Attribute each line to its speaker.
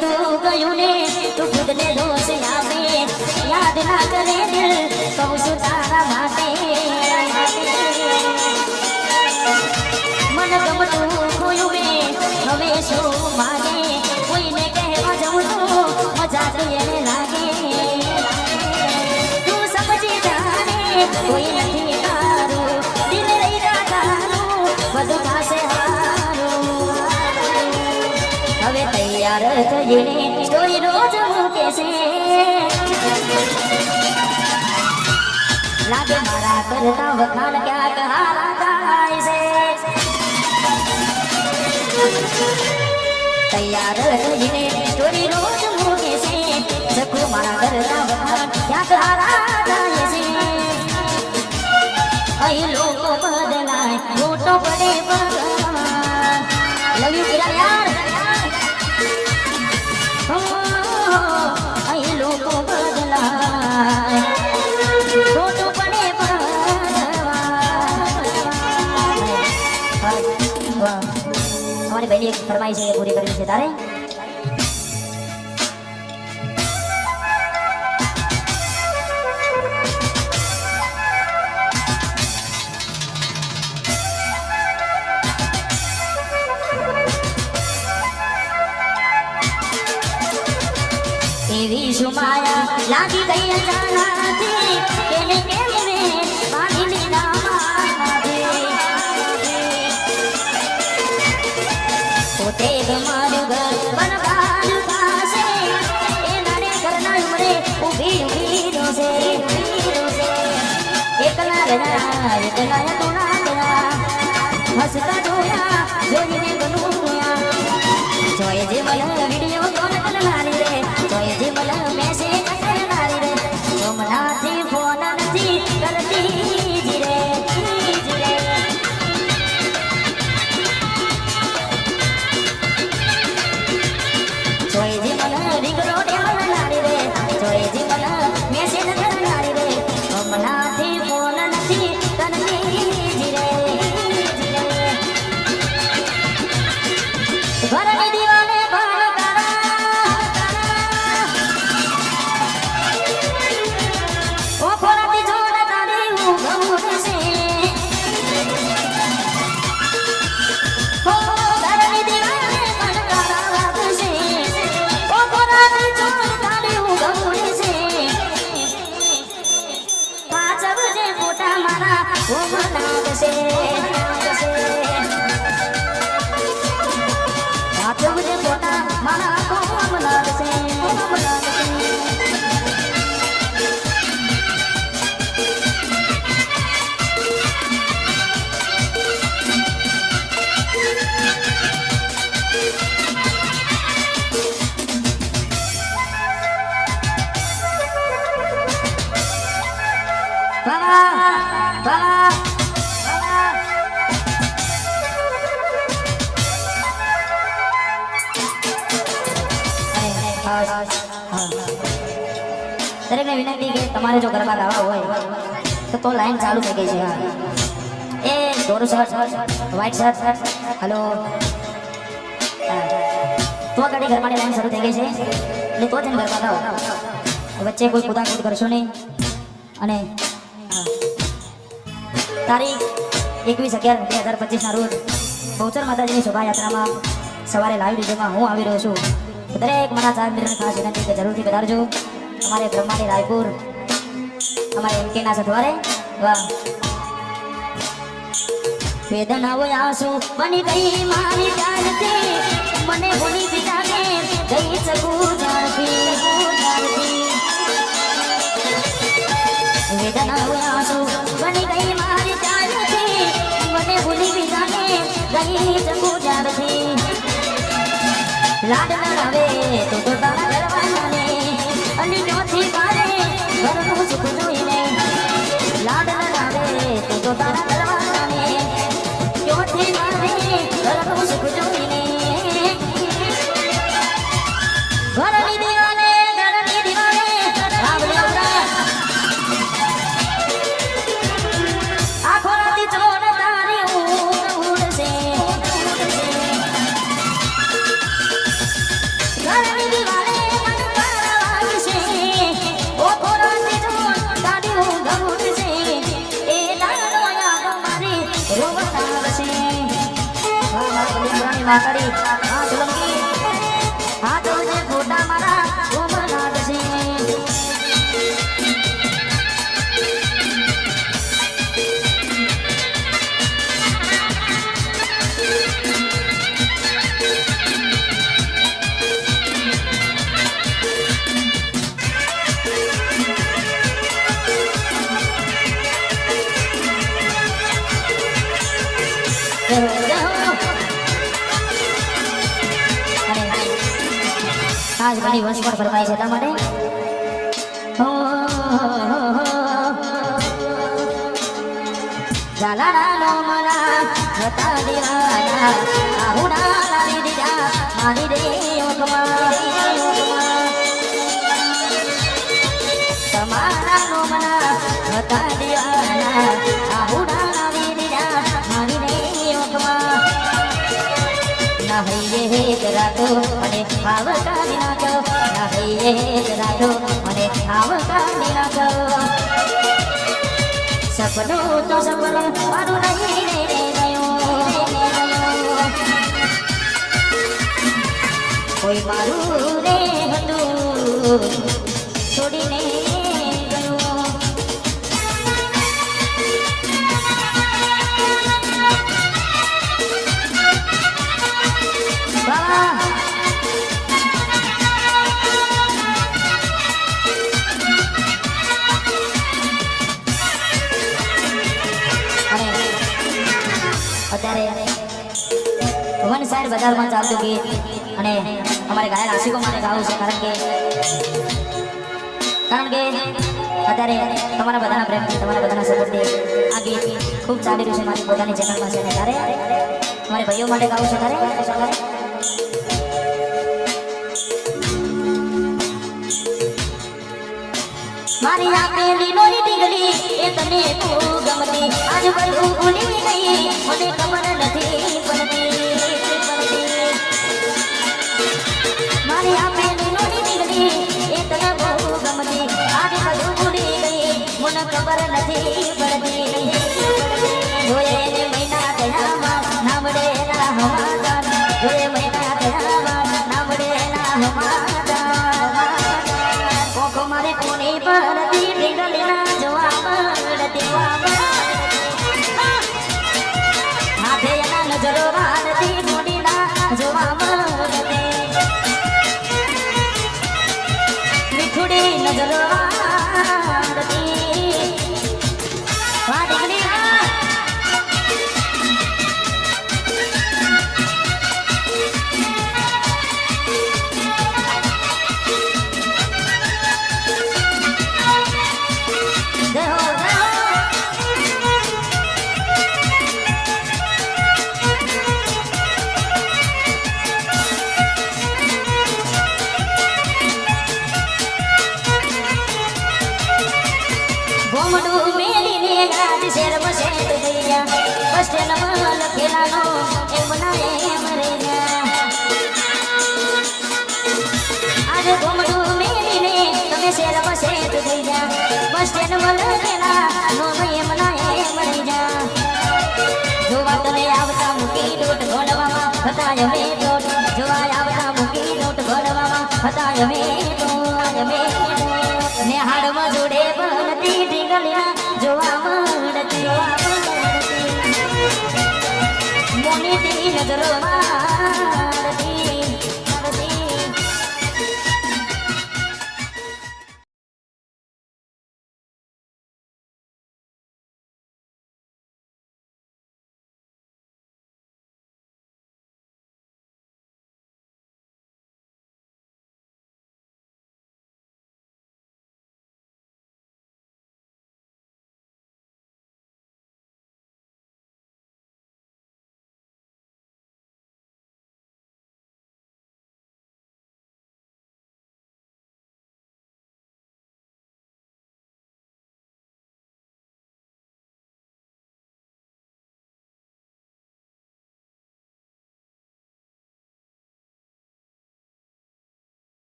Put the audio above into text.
Speaker 1: તું ગયું ને તું ખુદને દોષ આપે યાદ ના કરે દિલ કહું છું તારા માટે મન ગમતું ખોયું મેં હવે શું માગે કોઈને કહેવા જવું તો મજા એને લાગે તું સમજી જાને કોઈ નથી તારું દિલ રહી તારું બધું થશે હવે તૈયાર થઈને સ્ટોરી રોજ મૂકે છે લાગે મારા કરતા વખાણ ક્યાંક હારા થાય છે તૈયાર થઈને સ્ટોરી રોજ મૂકે છે સખો મારા કરતા વખાણ ક્યાંક હારા થાય છે અહીં લોકો બદલાય મોટો પડે ભગવાન લવ યુ કિરણ યાર અહીં લોકો બદલાય ખોટું પડે અમારી બહેની એક ફરમાઈ છે પૂરી કરવી છે તારે એવી સુમાયા લાગી ગઈ અચાનકથી કેને કેમ મે પાણી લીધા પોતે ગમારું ઘર બનવાનું પાસે એનાને ઘરના ઉમરે ઊભી ઊભી રોશે એકલા રહ્યા એકલા તોડા ગયા હસતા જોયા જોઈને ગનું જોયા જોયે જે મલ વિડીયો કોલ કરનારી રે જોયે જે મલ મેસેજ કરનારી રે હમણાંથી ફોન નથી કરતી જીરે જોયે જે મલ રીગરો દેવનારી રે જોયે જે મલ મેસેજ કરનારી રે હમણાંથી ફોન નથી કરતી જીરે ઘરની દીવાને દરેકને વિનંતી કે તમારે જો ગરબા ગાવા હોય તો લાઈન ચાલુ થઈ ગઈ છે એ દોરો શર્ટ વ્હાઈટ શર્ટ હેલો તો ગાડી ગરબાની લાઈન શરૂ થઈ ગઈ છે એટલે તો જ ગરબા ગાઓ વચ્ચે કોઈ કુદાકુદ કરશો નહીં અને તારીખ 21/11/2025 ના રોજ બહુચર માતાજીની શોભાયાત્રામાં સવારે લાઈવ ડીજેમાં હું આવી રહ્યો છું દરેક મારા ચાર મિત્રોને ખાસ વિનંતી કે જરૂરથી પધારજો हमारे ब्रह्मानी रायपुर हमारे एमके ना सथवारे वाह वेदना वो आंसू बनी गई मारी जानते मने भूली बिना के गई सकूं जानती वेदना वो आंसू बनी गई मारी जानते मने भूली बिना के गई सकूं जानती लाड ना रवे तो तारा दरवाजा ने અને નોથી મારે ઘરનું સુખ જોઈને લાડ લગાવે તું તો તારા દરવાજાને નોથી મારે ઘરનું સુખ જોઈને ઘરની દીવાને રાવડિયા આખો રાતી ચોર તારી ઉડશે ઘરની વાકડી હા ઝુલમકી હા તો જે ફોટા મારા ઉમના દશે આજ ઘણી વસ્તુ પણ ફરમાઈ છે એટલા માટે જાલાનો મરા હતા દીવાના આહુડા લાવી દીધા મારી દે ઓકમાં તમારા નો મરા હતા દીવાના આહુડા લાવી દીધા મારી દે ઓકમાં નહૈયે હેત રાતો મને ભાવ કાઢી નાખો નહૈયે હેત રાતો મને ભાવ કાઢી નાખો સપનું તો સપનું મારું નહીં રે ગયું કોઈ મારું રે હતું છોડીને ગયું અત્યારે વન સાઈડ બજારમાં ચાલતું ગીત અને અમારે ઘાયલ આશિકો માટે ગાવું છે કારણ કે અત્યારે તમારા બધાના પ્રેમથી તમારા બધાના સપોર્ટથી આ ગીત ખૂબ ચાલી રહ્યું છે મારી પોતાની ચેનલમાં છે ત્યારે અમારે ભાઈઓ માટે ગાવું છે ત્યારે મારી આપેલી નોરી ટીંગલી એ તને ખૂબ ગમતી આજ બધું ભૂલી ગઈ મને ખબર નથી પડતી મારી આપેલી નોરી ટીંગલી એ તને બહુ ગમતી આજ બધું ભૂલી ગઈ મને ખબર નથી પડતી જોયે ને મહિના થયામાં નામડે ના હમાદાર જોયે મહિના થયામાં નામડે ના હમાદાર કોકો મારે કોની પરતી ટીંગલીના જોવા મળતી હાથે એના નજરો વાળતી મોડીના જોવા મળતી મીઠુડી નજરો વાળતી વાહ ટીંગલી ગોમડું મેલીને ગાજ શેર બસે ગઈયા બસ સ્ટેન્ડમાં લખેલાનો એમ ના એમ રહી ગયા આજે ગોમડું મેલીને તમે શેર બસે ગઈયા બસ સ્ટેન્ડમાં લખેલા નો એમ ના એમ રહી ગયા જોવા તને આવતા મૂકી દોટ ઘોડવામાં હતા અમે દોટ જોવા આવતા મૂકી દોટ ઘોડવામાં હતા અમે ને હાડમાં જોડે બનતી ટીંગલીના જોવા મળતી મોનીથી નજરો